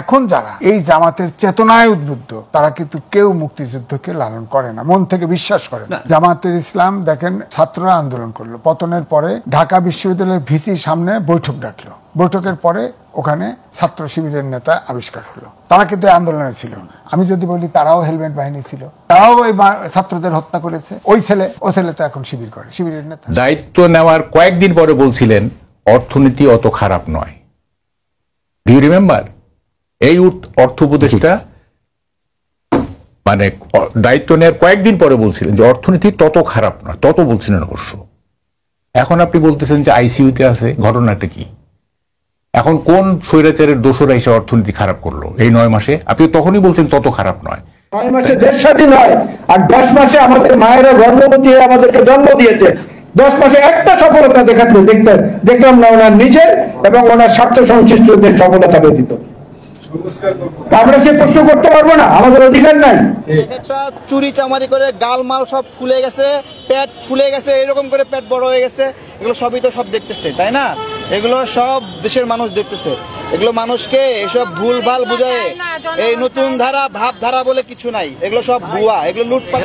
এখন যারা এই জামাতের চেতনায় উদ্বুদ্ধ তারা কিন্তু কেউ মুক্তিযুদ্ধকে লালন করে না, মন থেকে বিশ্বাস করে না। জামাতের ইসলাম দেখেন ছাত্ররা আন্দোলন করলো, পতনের পরে ঢাকা বিশ্ববিদ্যালয়ের ভিসির সামনে বৈঠক ডাকলো, বৈঠকের পরে ওখানে ছাত্র শিবিরের নেতা আবিষ্কার হলো। তারা কিন্তু আন্দোলনে ছিল। আমি যদি বলি তারাও হেলমেট বাহিনী ছিল, তারাও ওই ছাত্রদের হত্যা করেছে। ও ছেলে তো এখন শিবির করে, শিবিরের নেতা। দায়িত্ব নেওয়ার কয়েকদিন পরে বলছিলেন অর্থনীতি অত খারাপ নয়। Do you remember? এই অর্থ উপদেষ্টা মানে দায়িত্ব নেওয়ার কয়েকদিন পরে বলছিলেন যে অর্থনীতি তত খারাপ নয়, তত বলছিলেন অবশ্য। এখন আপনি বলতেছেন যে আইসিইউতে আছে, ঘটনাটা কি? এখন কোন স্বৈরাচারের দোষরা এসে অর্থনীতি খারাপ করলো এই 9 মাসে? আপনি তখনই বলছেন তত খারাপ নয়। 9 মাসে দেশ স্বাধীন হয়, আর 10 মাসে আমাদের মায়েরা গর্ভবতী হয়ে আমাদেরকে জন্ম দিয়েছে। 10 মাসে একটা সফলতা দেখলাম না ওনার নিজের এবং ওনার স্বার্থ সংশ্লিষ্টদের সফলতা ব্যতীত। আমরা সে প্রশ্ন করতে পারবো না, আমাদের অধিকার নাই। একটা চুরি চামারি করে গালমাল সব ফুলে গেছে, পেট ফুলে গেছে, এরকম করে পেট বড় হয়ে গেছে, এগুলো সবই তো সব দেখতেছে, তাই না? এগুলো সব দেশের মানুষ দেখতেছে। এগুলো মানুষকে এসব ভুল ভাল বুঝায় এই নতুন ধারা ভাবধারা বলে কিছু নাই, এগুলো সব ভুয়া, এগুলো লুটপাট।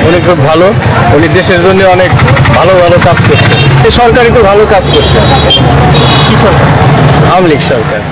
উনি খুব ভালো, উনি দেশের জন্য অনেক ভালো ভালো কাজ করছে। এই সরকারই তো ভালো কাজ করছে। কি সরকার? আওয়ামী লীগ সরকার।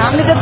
সামনে যে